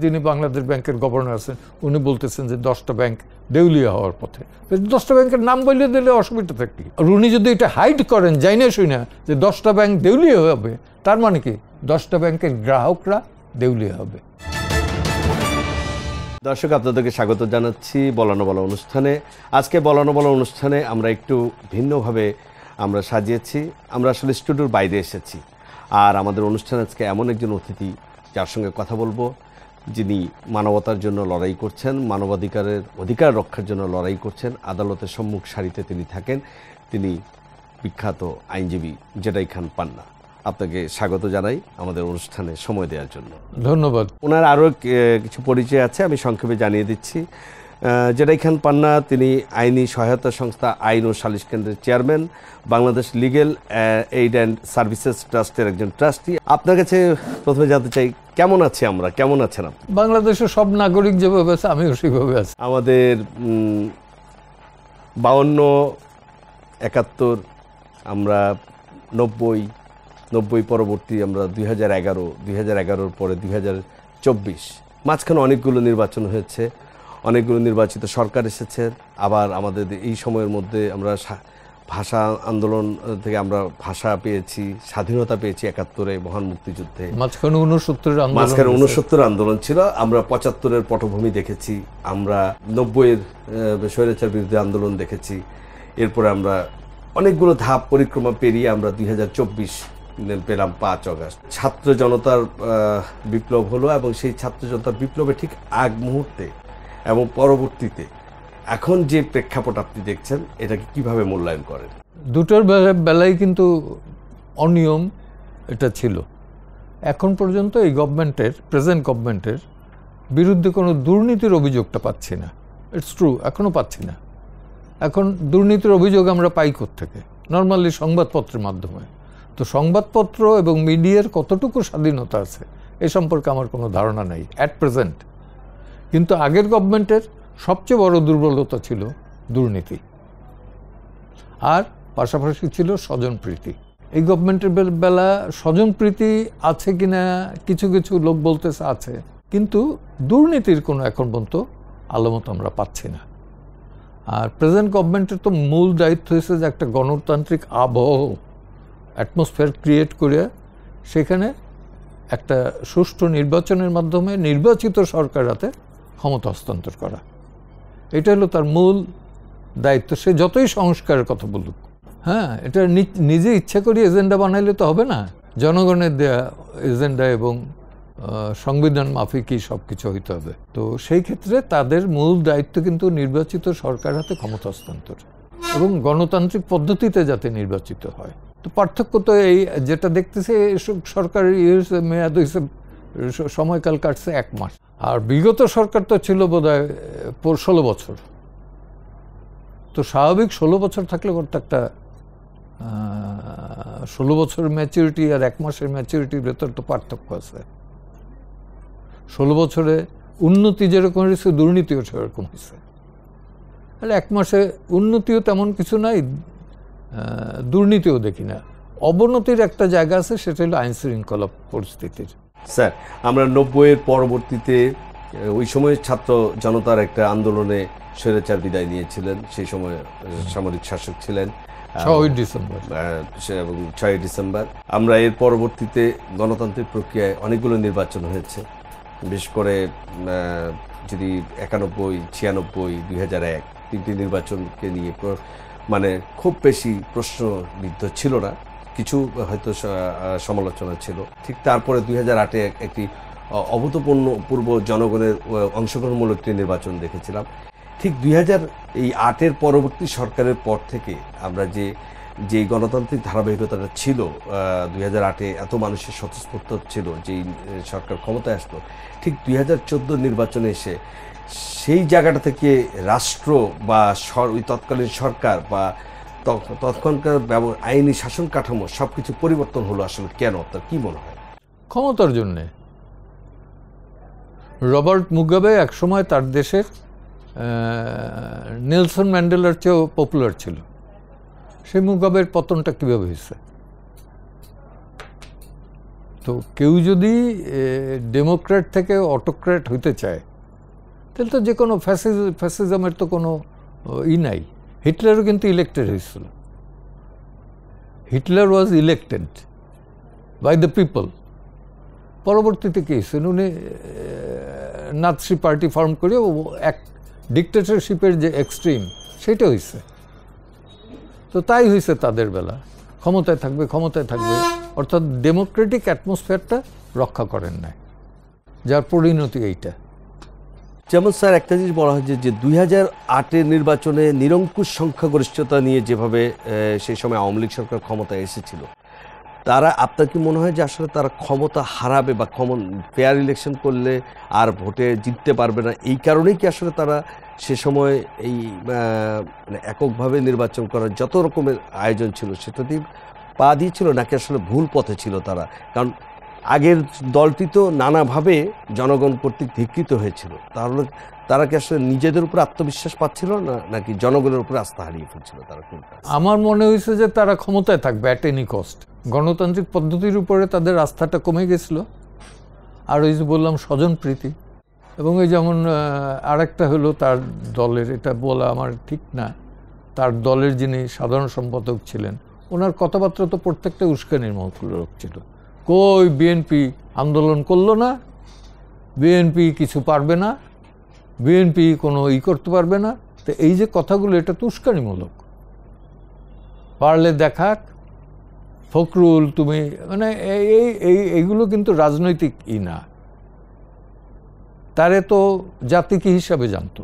যিনি বাংলাদেশ ব্যাংকের গভর্নর আছেন উনি বলতেছেন যে 10টা ব্যাংক দেউলিয়া হওয়ার পথে। 10টা ব্যাংকের নাম বলে দিলে অসুবিধা থাকবে। আর উনি যদি এটা হাইড করেন জাইনা শুনে যে 10টা ব্যাংক দেউলিয়া হবে, তার মানে কি 10টা ব্যাংকের গ্রাহকরা দেউলিয়া হবে। দর্শক, আপনাদেরকে স্বাগত জানাচ্ছি বলানো বলা অনুষ্ঠানে। আজকে বলানো বলা অনুষ্ঠানে আমরা একটু ভিন্নভাবে আমরা সাজিয়েছি। আমরা আসলে স্টুডিওর বাইরে এসেছি, আর আমাদের অনুষ্ঠানে আজকে এমন একজন অতিথি যার সঙ্গে কথা বলবো, যিনি মানবতার জন্য লড়াই করছেন, মানবাধিকারের অধিকার রক্ষার জন্য লড়াই করছেন, আদালতের সম্মুখ সারিতে তিনি থাকেন। তিনি বিখ্যাত আইনজীবী জেডাই খান পান্না। আপনাকে স্বাগত জানাই আমাদের অনুষ্ঠানে সময় দেওয়ার জন্য। ধন্যবাদ। ওনার আরও কিছু পরিচয় আছে, আমি সংক্ষেপে জানিয়ে দিচ্ছি। জেডাই খান পান্না তিনি আইনি সহায়তা সংস্থা আইন ও সালিশ কেন্দ্রের chairman, Bangladesh legal aid and services ট্রাস্টের একজন ট্রাস্টি। আপনার কাছে প্রথমে জানতে চাই, কেমন আছি আমরা, কেমন আছেন আপনি? বাংলাদেশের সব নাগরিক যেভাবে আছে আমিও সেভাবে আছি। আমাদের 52, 71, আমরা 90 পরবর্তী, আমরা 2011 পরে 2024, মাঝখানে অনেকগুলো নির্বাচন হয়েছে, অনেকগুলো নির্বাচিত সরকার এসেছে। আবার আমাদের এই সময়ের মধ্যে আমরা ভাষা আন্দোলন থেকে আমরা ভাষা পেয়েছি, স্বাধীনতা পেয়েছি 71-এ মহান মুক্তিযুদ্ধে। মাঝখানে 69 আন্দোলন ছিল। আমরা 75-এর পটভূমি দেখেছি, আমরা 90-এর স্বৈরাচার বিরুদ্ধে আন্দোলন দেখেছি। এরপরে আমরা অনেকগুলো ধাপ পরিক্রমা পেরিয়ে আমরা 2024 পেলাম 5 আগস্ট। ছাত্র জনতার বিপ্লব হলো, এবং সেই ছাত্র জনতার বিপ্লবে ঠিক আগ মুহূর্তে এবং পরবর্তীতে এখন যে প্রেক্ষাপট আপনি দেখছেন, এটাকে কিভাবে মূল্যায়ন করেন? দুটোর বেলায় কিন্তু অনিয়ম এটা ছিল। এখন পর্যন্ত এই গভর্নমেন্টের, প্রেজেন্ট গভর্নমেন্টের বিরুদ্ধে কোনো দুর্নীতির অভিযোগটা পাচ্ছি না। ইটস ট্রু, এখনও পাচ্ছি না। এখন দুর্নীতির অভিযোগ আমরা পাই কোত্থেকে? নর্মালি সংবাদপত্রের মাধ্যমে। তো সংবাদপত্র এবং মিডিয়ার কতটুকু স্বাধীনতা আছে এ সম্পর্কে আমার কোনো ধারণা নেই অ্যাট প্রেজেন্ট। কিন্তু আগের গভর্নমেন্টের সবচেয়ে বড় দুর্বলতা ছিল দুর্নীতি, আর পাশাপাশি ছিল স্বজনপ্রীতি। এই গভর্নমেন্টের বেলা স্বজনপ্রীতি আছে কিনা কিছু কিছু লোক বলতেছে আছে, কিন্তু দুর্নীতির কোনো এখন পর্যন্ত আলামত আমরা পাচ্ছি না। আর প্রেজেন্ট গভর্নমেন্টের তো মূল দায়িত্ব হয়েছে যে একটা গণতান্ত্রিক আবহ অ্যাটমসফিয়ার ক্রিয়েট করে সেখানে একটা সুষ্ঠু নির্বাচনের মাধ্যমে নির্বাচিত সরকার হাতে ক্ষমতা হস্তান্তর করা। এটা হলো তার মূল দায়িত্ব। সে যতই সংস্কারের কথা বলুক, হ্যাঁ, এটা নিজে ইচ্ছা করে এজেন্ডা বানাইলে তো হবে না। জনগণের দেয়া এজেন্ডা এবং সংবিধান মাফিকই সব কিছু হইতে হবে। তো সেই ক্ষেত্রে তাদের মূল দায়িত্ব কিন্তু নির্বাচিত সরকার হাতে ক্ষমতা হস্তান্তর এবং গণতান্ত্রিক পদ্ধতিতে যাতে নির্বাচিত হয়। তো পার্থক্য তো এই যেটা দেখতেছে, সরকার মেয়াদ হয়েছে, সময়কাল কাটছে 1 মাস, আর বিগত সরকার তো ছিল বোধহয় 16 বছর। তো স্বাভাবিক 16 বছর থাকলে করতে একটা 16 বছরের ম্যাচুরিটি আর 1 মাসের ম্যাচুরিটির ভেতর তো পার্থক্য আছে। 16 বছরে উন্নতি যেরকম হয়েছে, দুর্নীতিও সেরকম হয়েছে। তাহলে 1 মাসে উন্নতিও তেমন কিছু নাই, দুর্নীতিও দেখি না। অবনতির একটা জায়গা আছে, সেটা হলো আইন শৃঙ্খলা পরিস্থিতির। স্যার, আমরা 90-এর পরবর্তীতে ওই সময় ছাত্র জনতার একটা আন্দোলনে স্বৈরাচার বিদায় নিয়েছিলেন। সেই সময় সামরিক শাসক ছিলেন 6ই ডিসেম্বর এবং 6ই ডিসেম্বর। আমরা এর পরবর্তীতে গণতান্ত্রিক প্রক্রিয়ায় অনেকগুলো নির্বাচন হয়েছে। বিশেষ করে যদি 91, 96, 2001 তিনটি নির্বাচনকে নিয়ে মানে খুব বেশি প্রশ্নবিদ্ধ ছিল না, কিছু হয়তো সমালোচনা ছিল। ঠিক তারপরে 2008-এ একটি অভূতপূর্ব জনগণের অংশগ্রহণমূলক একটি নির্বাচন দেখেছিলাম। ঠিক 2008-এর পরবর্তী সরকারের পর থেকে আমরা যে গণতান্ত্রিক ধারাবাহিকতাটা ছিল, 2008-এ এত মানুষের স্বতঃস্ফূর্ত ছিল যেই সরকার ক্ষমতায় আসলো, ঠিক 2014 নির্বাচনে এসে সেই জায়গাটা থেকে রাষ্ট্র বা ওই তৎকালীন সরকার বা তৎক্ষণকার আইনি শাসন কাঠামো সবকিছু পরিবর্তন হলো। আসলে কেন, আপনার কি মনে হয়? ক্ষমতার জন্যে। রবার্ট মুগাবে একসময় তার দেশের নেলসন ম্যান্ডেলার চেয়েও পপুলার ছিল। সেই মুগাবের পতনটা কীভাবে হয়েছে? তো কেউ যদি ডেমোক্র্যাট থেকে অটোক্র্যাট হইতে চায় তাহলে তো যে কোনো ফ্যাসিজমের তো কোনো নাই। হিটলারও কিন্তু ইলেক্টেড হয়েছিল। Hitler was elected by the people. পরবর্তীতে কি হয়েছেন, উনি নাৎসি পার্টি ফর্ম করে এক ডিক্টেটরশিপের যে এক্সট্রিম সেটা হয়েছে। তো তাই হয়েছে তাদের বেলা, ক্ষমতায় থাকবে ক্ষমতায় থাকবে, অর্থাৎ ডেমোক্রেটিক অ্যাটমসফিয়ারটা রক্ষা করেন নাই, যার পরিণতি এইটা। যেমন স্যার একটা জিনিস বলা হয় যে 2008-এর নির্বাচনে নিরঙ্কুশ সংখ্যাগরিষ্ঠতা নিয়ে যেভাবে সেই সময় আওয়ামী লীগ সরকার ক্ষমতায় এসেছিল, তারা আপনার কি মনে হয় যে আসলে তারা ক্ষমতা হারাবে বা ফেয়ার ইলেকশন করলে আর ভোটে জিততে পারবে না, এই কারণেই কি আসলে তারা সে সময় এই মানে এককভাবে নির্বাচন করার যত রকমের আয়োজন ছিল সেটাতেই পা দিয়েছিল, নাকি আসলে ভুল পথে ছিল তারা? কারণ আগের দলটি তো নানাভাবে জনগণ কর্তৃক ধিক্কৃত হয়েছিল, তাহলে তারা কি আসলে নিজেদের উপর আত্মবিশ্বাস পাচ্ছিল না, নাকি জনগণের উপর আস্থা হারিয়ে ফেলছিল তারা? আমার মনে হয়েছে যে তারা ক্ষমতায় থাকবে অ্যাট এনি কস্ট। গণতান্ত্রিক পদ্ধতির উপরে তাদের আস্থাটা কমে গেছিল। আর ওই যে বললাম স্বজনপ্রীতি, এবং ওই যেমন আরেকটা হলো তার দলের, এটা বলা আমার ঠিক না, তার দলের যিনি সাধারণ সম্পাদক ছিলেন ওনার কথাবার্তা তো প্রত্যেকটা উস্কানির মূলক ছিল। কই বিএনপি আন্দোলন করলো না, বিএনপি কিছু পারবে না, বিএনপি কোনো করতে পারবে না। তো এই যে কথাগুলো এটা তো উস্কানিমূলক। পারলে দেখাক, ফখরুল তুমি, মানে এইগুলো কিন্তু রাজনৈতিক না। তারে তো জাতি কি হিসাবে জানতো।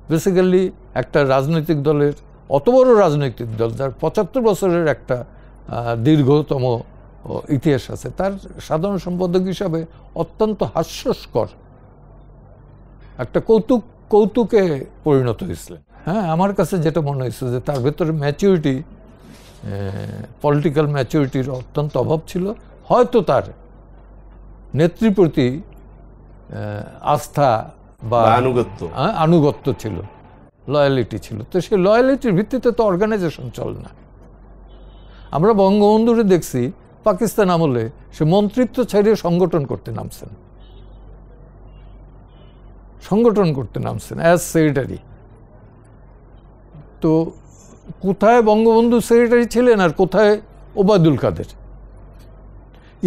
বেসিক্যালি একটা রাজনৈতিক দলের, অত বড় রাজনৈতিক দল যার 75 বছরের একটা দীর্ঘতম ইতিহাস আছে, তার সাধারণ সম্পাদক হিসাবে অত্যন্ত হাস্যস্কর একটা কৌতুকে পরিণত হয়েছিলেন। হ্যাঁ, আমার কাছে যেটা মনে হয়েছে যে তার ভেতরে ম্যাচুরিটি, পলিটিক্যাল ম্যাচুরিটির অত্যন্ত অভাব ছিল। হয়তো তার নেত্রীর প্রতি আস্থা বা আনুগত্য ছিল, লয়ালিটি ছিল। তো সেই লয়ালিটির ভিত্তিতে তো অর্গানাইজেশন চলে না। আমরা বঙ্গবন্ধুরে দেখছি পাকিস্তান আমলে সে মন্ত্রিত্ব ছাড়িয়ে সংগঠন করতে নামছেন অ্যাজ সেক্রেটারি। তো কোথায় বঙ্গবন্ধু সেক্রেটারি ছিলেন আর কোথায় ওবায়দুল কাদের?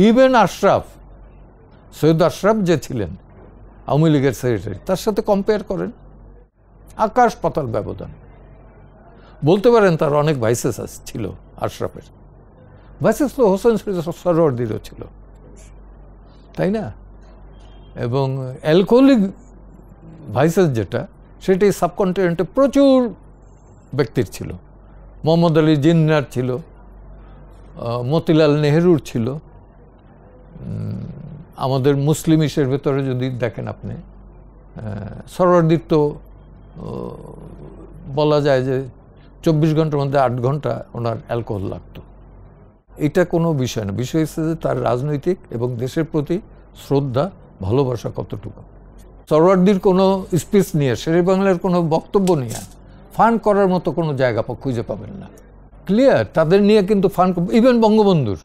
ইভেন আশরাফ, সৈয়দ আশরাফ যে ছিলেন আওয়ামী লীগের সেক্রেটারি, তার সাথে কম্পেয়ার করেন, আকাশ পাতাল ব্যবধান। বলতে পারেন তার অনেক ভাইসেস ছিল, আশরাফের ভাইসেস তো হোসেন সরওয়ার্দিরও ছিল, তাই না? এবং অ্যালকোহলিক ভাইসেস যেটা, সেটাই সাবকন্টিনেন্টে প্রচুর ব্যক্তির ছিল। মোহাম্মদ আলী জিন্নার ছিল, মতিলাল নেহরুর ছিল। আমাদের মুসলিমিসের ভেতরে যদি দেখেন আপনি, সরওয়ার্দির তো বলা যায় যে 24 ঘন্টার মধ্যে 8 ঘন্টা ওনার অ্যালকোহল লাগতো। এটা কোনো বিষয় না, বিষয় হচ্ছে যে তার রাজনৈতিক এবং দেশের প্রতি শ্রদ্ধা, ভালোবাসা কতটুকু। সরওয়ার্দির কোনো স্পিচ নিয়ে, শেরে বাংলার কোনো বক্তব্য নিয়ে ফান করার মতো কোনো জায়গা খুঁজে পাবেন না। ক্লিয়ার? তাদের নিয়ে কিন্তু ফান, ইভেন বঙ্গবন্ধুর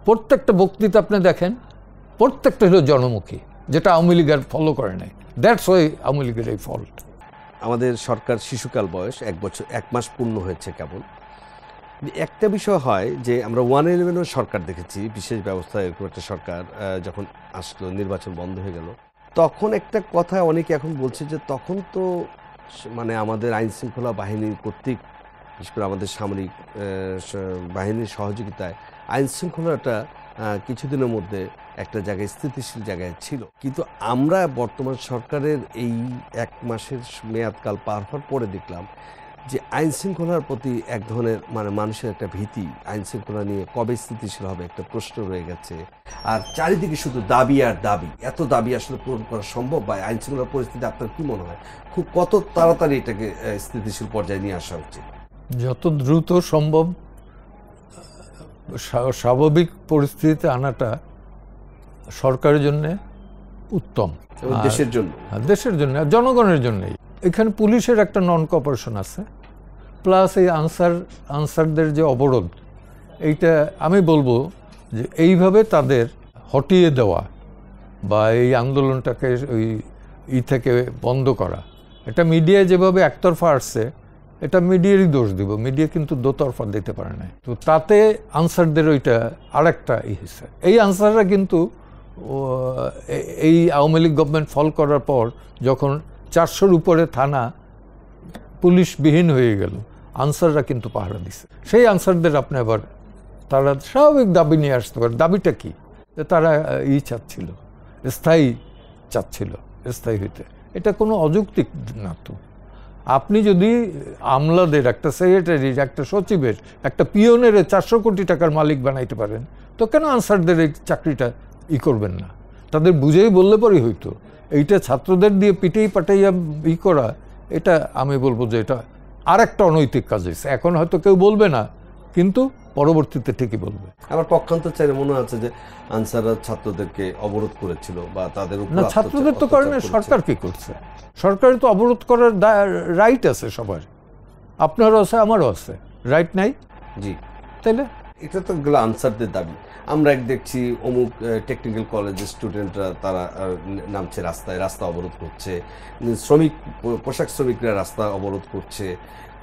প্রত্যেকটা বক্তৃতা আপনি দেখেন, প্রত্যেকটা হলো জনমুখী, যেটা আওয়ামী লীগের ফলো করে নাই। দ্যাটস ওয়াই আওয়ামী লীগের এই ফল্ট। আমাদের সরকার শিশুকাল বয়স 1 মাস পূর্ণ হয়েছে কেবল। একটা বিষয় হয় যে আমরা 111 সরকার দেখেছি, বিশেষ ব্যবস্থা এরকম একটা সরকার যখন আসলো, নির্বাচন বন্ধ হয়ে গেল, তখন একটা কথা অনেকে এখন বলছে যে তখন তো মানে আমাদের আইন শৃঙ্খলা বাহিনী কর্তৃক, বিশেষ করে আমাদের সামরিক বাহিনীর সহযোগিতায় আইন শৃঙ্খলাটা কিছুদিনের মধ্যে একটা জায়গায় স্থিতিশীল জায়গায় ছিল। কিন্তু আমরা বর্তমান সরকারের এই 1 মাসের মেয়াদকাল পার হওয়ার পরে দেখলাম যে আইন শৃঙ্খলার প্রতি এক ধরনের মানে মানুষের একটা ভীতি, আইন শৃঙ্খলা নিয়ে কবে স্থিতিশীল হবে একটা প্রশ্ন রয়ে গেছে। আর চারিদিকে শুধু দাবি আর দাবি। এত দাবি আসলে পূরণ করা সম্ভব? বা আইন শৃঙ্খলার পরিস্থিতি আপনার কি মনে হয় খুব কত তাড়াতাড়ি এটাকে স্থিতিশীল পর্যায়ে নিয়ে আসা উচিত? যত দ্রুত সম্ভব স্বাভাবিক পরিস্থিতিতে আনাটা সরকারের জন্য উত্তম, দেশের জন্য, দেশের জন্য, জনগণের জন্যই। এখানে পুলিশের একটা নন কোঅপারেশন আছে, প্লাস এই আনসারদের যে অবরোধ, এইটা আমি বলবো যে এইভাবে তাদের হটিয়ে দেওয়া বা এই আন্দোলনটাকে ওই থেকে বন্ধ করা, এটা মিডিয়ায় যেভাবে একতরফা আসছে, এটা মিডিয়ারই দোষ দিব। মিডিয়া কিন্তু দোতরফা দিতে পারে না। তো তাতে আনসারদের ওইটা আরেকটা হয়েছে। এই আনসাররা কিন্তু এই আওয়ামী লীগ গভর্নমেন্ট ফল করার পর যখন 400-র উপরে থানা পুলিশবিহীন হয়ে গেল, আনসাররা কিন্তু পাহারা দিছে। সেই আনসারদের আপনি আবার তারা স্বাভাবিক দাবি নিয়ে আসতে পারে। দাবিটা কি? তারা চাচ্ছিল, স্থায়ী চাচ্ছিল, স্থায়ী হইতে। এটা কোনো অযৌক্তিক না। তো আপনি যদি আমলাদের, একটা সেক্রেটারির, একটা সচিবের, একটা পিয়নের 400 কোটি টাকার মালিক বানাইতে পারেন, তো কেন আনসারদের এই চাকরিটা করবেন না? তাদের বুঝেই বললে পরেই হইতো। এইটা ছাত্রদের দিয়ে পিটেই পাটাইয়া করা, এটা আমি বলবো যে এটা আরেকটা অনৈতিক কাজ হয়েছে। এখন হয়তো কেউ বলবে না, কিন্তু পরবর্তীতে ঠিকই বলবে। আমার পক্ষান্তর চাইলে মনে আছে যে আনসাররা ছাত্রদেরকে অবরোধ করেছিল বা তাদের উপর। না, ছাত্রদের তো করে না, সরকার কি করছে? সরকারের তো অবরোধ করার রাইট আছে সবার, আপনারও আছে, আমারও আছে, রাইট নাই? জি। তাইলে এটা তো গেল আনসারদের দাবি। আমরা দেখছি অমুক টেকনিক্যাল কলেজের স্টুডেন্টরা তারা নামছে রাস্তায়, রাস্তা অবরোধ করছে, পোশাক শ্রমিকরা রাস্তা অবরোধ করছে,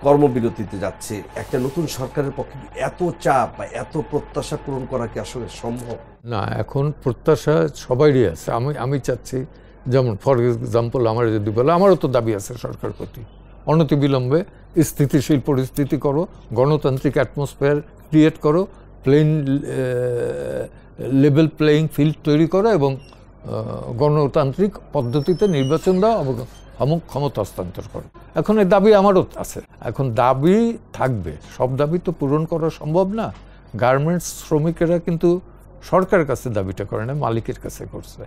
কর্মবিরতিতে যাচ্ছে। একটা নতুন সরকারের পক্ষে এত চাপ বা এত প্রত্যাশা পূরণ করা কি আসলে সম্ভব? না, এখন প্রত্যাশা সবারই আছে। আমি চাচ্ছি, যেমন ফর এক্সাম্পল আমার যদি বলে, আমারও তো দাবি আছে সরকার প্রতি, অনতিবিলম্বে স্থিতিশীল পরিস্থিতি করো, গণতান্ত্রিক অ্যাটমসফিয়ার ক্রিয়েট করো, লেভেল প্লেয়িং ফিল্ড তৈরি করো এবং গণতান্ত্রিক পদ্ধতিতে নির্বাচন দাও এবং ক্ষমতা হস্তান্তর করো। এখন এই দাবি আমারও আছে। এখন দাবি থাকবে, সব দাবি তো পূরণ করা সম্ভব না। গার্মেন্টস শ্রমিকেরা কিন্তু সরকারের কাছে দাবিটা করে না, মালিকের কাছে করছে।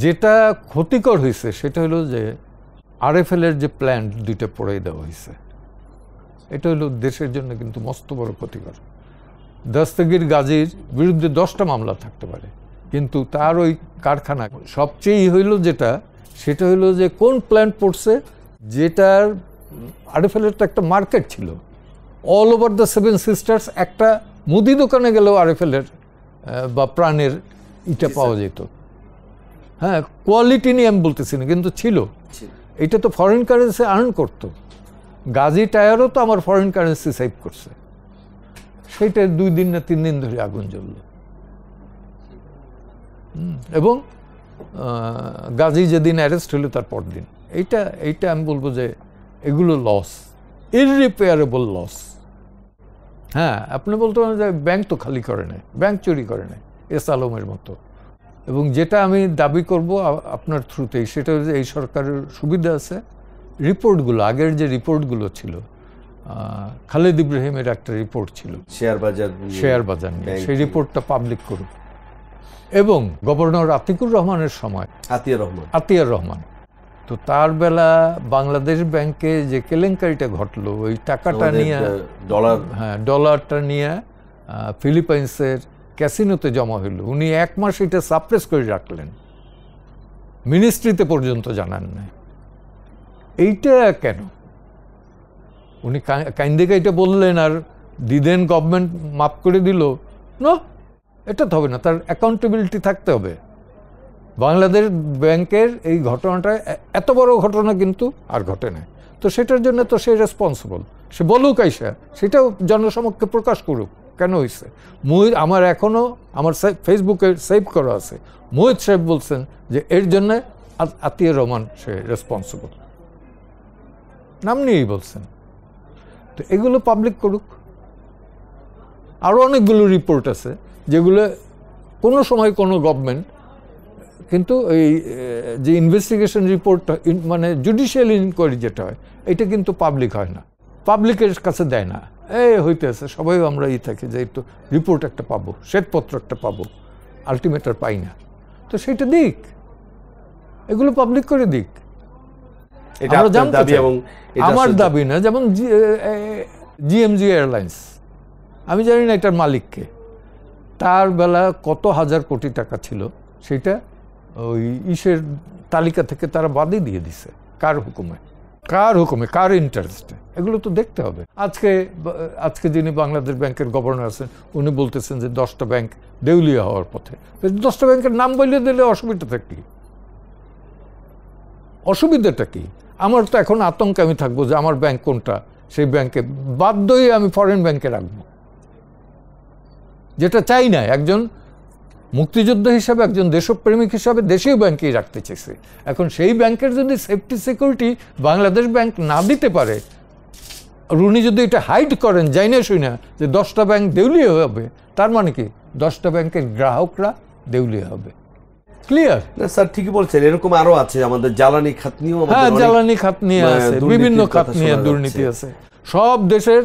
যেটা ক্ষতিকর হয়েছে সেটা হলো যে আরএফএল-এর যে প্ল্যান্ট দুইটা পড়াই দেওয়া হয়েছে, এটা হলো দেশের জন্য কিন্তু মস্ত বড় ক্ষতিকর। দস্তগীর গাজীর বিরুদ্ধে 10টা মামলা থাকতে পারে, কিন্তু তার ওই কারখানা সবচেয়ে হইল যেটা, সেটা হইলো যে কোন প্ল্যান্ট পড়ছে, যেটার আরএফএল-এর তো একটা মার্কেট ছিল অল ওভার দ্য 7 সিস্টার্স। একটা মুদি দোকানে গেলেও আরএফএল-এর বা প্রাণের ইটা পাওয়া যেত। হ্যাঁ, কোয়ালিটি নিয়ে আমি বলতেছি না, কিন্তু ছিল। এটা তো ফরেন কারেন্সি আর্ন করতো। গাজী টায়ারও তো আমার ফরেন কারেন্সি সেভ করছে। সেইটা 2 দিন না 3 দিন ধরে আগুন জ্বলল। এবং গাজী যেদিন অ্যারেস্ট হলো তার পর দিন। এইটা আমি বলবো যে এগুলো লস, ইররিপেয়ারেবল লস। হ্যাঁ, আপনি বলতে পারেন যে ব্যাংক তো খালি করে নেয়, ব্যাংক চুরি করে নেয় এস আলমের মতো। এবং যেটা আমি দাবি করব আপনার থ্রুতেই, সেটা হচ্ছে এই সরকারের সুবিধা আছে, রিপোর্টগুলো, আগের যে রিপোর্টগুলো ছিল, খালেদ ইব্রাহিমের একটা রিপোর্ট ছিল শেয়ার বাজার নিয়ে, সেই রিপোর্টটা পাবলিক করুক। এবং গভর্নর আতিকুর রহমানের সময়, আতিয়ার রহমান, তো তার বেলা বাংলাদেশ ব্যাংকে যে কেলেঙ্কারিটা ঘটলো, ওই টাকাটা নিয়ে, ডলারটা নিয়ে ফিলিপাইন্সের ক্যাসিনোতে জমা হইল, উনি 1 মাস এটা সাপ্রেস করে রাখলেন, মিনিস্ট্রিতে পর্যন্ত জানান নাই। এইটা কেন? উনি কাইন্দেকে এটা বললেন আর দিদেন গভর্নমেন্ট মাফ করে দিল? না, এটা তো হবে না, তার অ্যাকাউন্টেবিলিটি থাকতে হবে। বাংলাদেশ ব্যাংকের এই ঘটনাটা এত বড় ঘটনা কিন্তু আর ঘটে না, তো সেটার জন্য তো সে রেসপন্সিবল। সে বলুক, আইসা সেটাও জনসমক্ষে প্রকাশ করুক কেন হয়েছে। আমার এখনও আমার ফেসবুকে সেভ করা আছে, মোহিত সাহেব বলছেন যে এর জন্য আতিয়ার রহমান সে রেসপন্সিবল, নাম নিয়েই বলছেন। তো এগুলো পাবলিক করুক। আরও অনেকগুলো রিপোর্ট আছে যেগুলো কোনো সময় কোনো গভর্নমেন্ট, কিন্তু এই যে ইনভেস্টিগেশন রিপোর্টটা, মানে জুডিশিয়াল ইনকোয়ারি যেটা হয়, এটা কিন্তু পাবলিক হয় না, পাবলিকের কাছে দেয় না। হইতে আছে, সবাই আমরা থাকি যে একটু রিপোর্ট একটা পাবো, শ্বেতপত্র একটা পাবো, আলটিমেটার পাই না। তো সেটা দিক, এগুলো পাবলিক করে দিক। আমার দাবি না। যেমন জিএমজি এয়ারলাইন্স, আমি জানি না এটার মালিককে, তার বেলা কত হাজার কোটি টাকা ছিল, সেটা ওই তালিকা থেকে তারা বাদই দিয়ে দিছে। কার হুকুমে, কার ইন্টারেস্টে? এগুলো তো দেখতে হবে। আজকে যিনি বাংলাদেশ ব্যাংকের গভর্নর আছেন উনি বলতেছেন যে 10টা ব্যাংক দেউলিয়া হওয়ার পথে। 10টা ব্যাংকের নাম বলে দিলে অসুবিধাটা কি? অসুবিধাটা কি? আমার তো এখন আতঙ্কে আমি থাকবো যে আমার ব্যাংক কোনটা, সেই ব্যাংকে বাধ্যই আমি ফরেন ব্যাংকে রাখবো, যেটা চাই না। একজন মুক্তিযোদ্ধা হিসাবে, একজন দেশপ্রেমিক হিসাবে দেশীয় ব্যাংকেই রাখতে চেয়েছে। এখন সেই ব্যাংকের যদি সেফটি সিকিউরিটি বাংলাদেশ ব্যাংক না দিতে পারে, আর উনি যদি এটা হাইড করেন যাই না শুই না যে 10টা ব্যাংক দেউলিয়া হবে, তার মানে কি 10টা ব্যাংকের গ্রাহকরা দেউলিয়া হবে। ক্লিয়ার? না স্যার, ঠিকই বলছেন। এরকম আরো আছে, আমাদের জ্বালানি খাত নিয়েও হ্যাঁ, জ্বালানি খাত নিয়ে আছে, বিভিন্ন খাত নিয়ে দুর্নীতি আছে। সব দেশের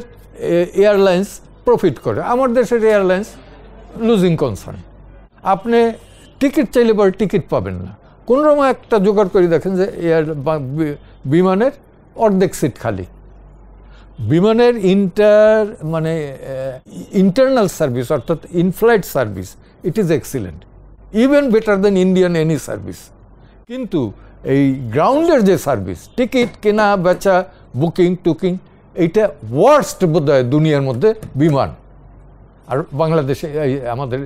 এয়ারলাইন্স প্রফিট করে, আমার দেশের এয়ারলাইন্স লুজিং কনসার্ন। আপনি টিকিট চাইলে পরে টিকিট পাবেন না। কোনো রকম একটা জোগাড় করে দেখেন যে বিমানের অর্ধেক সিট খালি। বিমানের ইন্টারনাল সার্ভিস অর্থাৎ in-flight service it is excellent, even better then Indian any service. কিন্তু এই গ্রাউন্ডের যে সার্ভিস, টিকিট কেনা বেচা, বুকিং টুকিং, এইটা ওয়ার্স্ট বোধ হয় দুনিয়ার মধ্যে বিমান। আর বাংলাদেশে আমাদের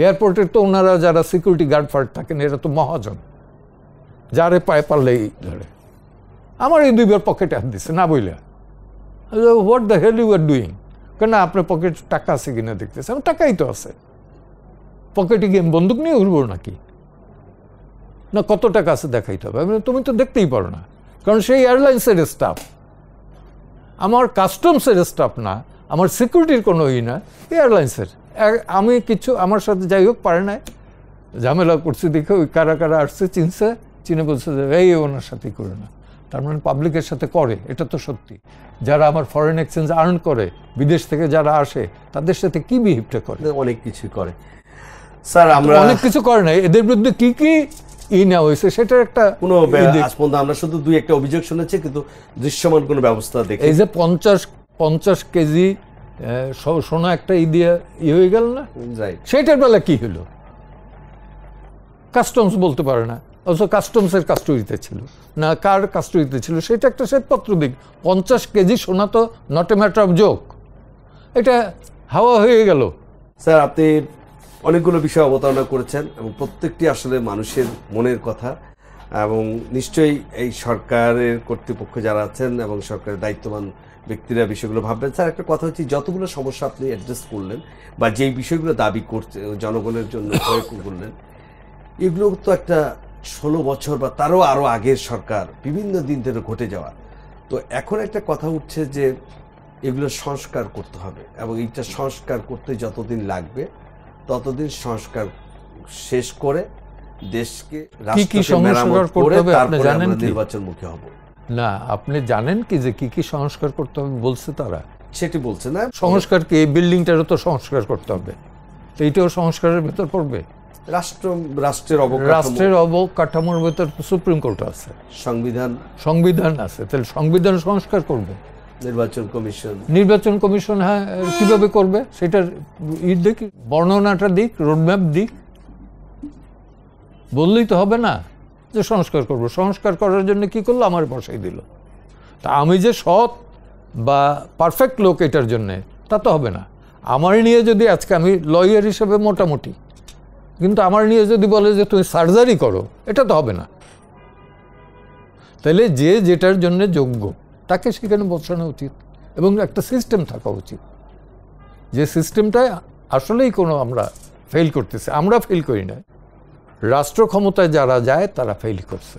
এয়ারপোর্টের তো ওনারা যারা সিকিউরিটি গার্ড ফার্ড থাকেন এরা তো মহাজন, যারে পায়ে পারলেই ধরে। আমার এই 2বার পকেটে হাত দিচ্ছে না বইলা, what the hell you are doing? কেন আপনার পকেটে টাকা আছে কিনা দেখতেছে। আমার টাকাই তো আছে, পকেটে গিয়ে বন্দুক নিয়ে উঠবো নাকি? না, কত টাকা আছে দেখাইতে হবে। তুমি তো দেখতেই পারো না, কারণ সেই এয়ারলাইন্সের স্টাফ, আমার কাস্টমসের স্টাফ না, আমার সিকিউরিটির কোনো না, এয়ারলাইন্সের। আমি কিছু আমার সাথে যাই হোক পারে নাই, ঝামেলা করছি দেখে ওই কারা কারা আসছে চিনে বলছে যে এই ওনার সাথেই করে না। তার মানে পাবলিকের সাথে করে, এটা তো সত্যি। যারা আমার ফরেন এক্সচেঞ্জ আর্ন করে, বিদেশ থেকে যারা আসে, তাদের সাথে কি বিহেভটা করে? অনেক কিছু করে স্যার। আমরা অনেক কিছু করে না, এদের বিরুদ্ধে কি কি নেওয়া হয়েছে সেটার একটা কোনো আজ পর্যন্ত আমরা শুধু 2-1টা অভিযোগ শুনেছি, কিন্তু দৃশ্যমান কোনো ব্যবস্থা দেখি। এই যে 50 কেজি সোনা একটা দিয়ে হয়ে গেল না, সেটার বেলা কি হলো? কাস্টমস বলতে পারে না, অথচ কাস্টমসের কাস্টডিতে ছিল না, কার কাস্টডিতে ছিল সেটা একটা শ্বেতপত্র দিক। 50 কেজি সোনা তো not a matter of joke, এটা হাওয়া হয়ে গেল। স্যার, আপনি অনেকগুলো বিষয় অবতারণা করেছেন এবং প্রত্যেকটি আসলে মানুষের মনের কথা, এবং নিশ্চয়ই এই সরকারের কর্তৃপক্ষ যারা আছেন এবং সরকারের দায়িত্ববান ব্যক্তিরা বিষয়গুলো ভাববেন। স্যার, একটা কথা হচ্ছে, যতগুলো সমস্যা আপনি অ্যাড্রেস করলেন বা যেই বিষয়গুলো দাবি করছে জনগণের জন্য প্রয়োগ করলেন, এগুলো তো একটা 16 বছর বা তারও আরও আগের সরকার বিভিন্ন দিন ধরে ঘটে যাওয়া। তো এখন একটা কথা উঠছে যে এগুলো সংস্কার করতে হবে, এবং এইটা সংস্কার করতে যতদিন লাগবে ততদিন সংস্কার শেষ করে দেশকে রাষ্ট্রকে মেরামত করে তারপরে আমরা নির্বাচনমুখী হব। না, আপনি জানেন কি যে কি কি সংস্কার করতে হবে বলছে তারা? সেটি বলছে না। সংস্কার কি? এই বিল্ডিংটারও তো সংস্কার করতে হবে, তো এইটাও সংস্কারের ভেতর পড়বে। রাষ্ট্রের অবকাঠামোর ভেতর সুপ্রিম কোর্ট আছে, সংবিধান আছে, তাহলে সংবিধান সংস্কার করবে। নির্বাচন কমিশন হ্যাঁ, কিভাবে করবে সেটার দেখি, বর্ণনাটা দিক, রোডম্যাপ দিক, বললেই তো হবে না যে সংস্কার করব। সংস্কার করার জন্য কি করলো? আমার বসাই দিল। তা আমি যে সৎ বা পারফেক্ট লোক এটার জন্যে, তা তো হবে না। আমার নিয়ে যদি আজকে আমি লয়ার হিসেবে মোটামুটি, কিন্তু আমার নিয়ে যদি বলে যে তুমি সার্জারি করো, এটা তো হবে না। তাহলে যে যেটার জন্য যোগ্য তাকে সেখানে বসানো উচিত, এবং একটা সিস্টেম থাকা উচিত, যে সিস্টেমটা আসলেই কোনো আমরা ফেল করতেছি। আমরা ফেল করি না, রাষ্ট্র ক্ষমতায় যারা যায় তারা ফেল করছে।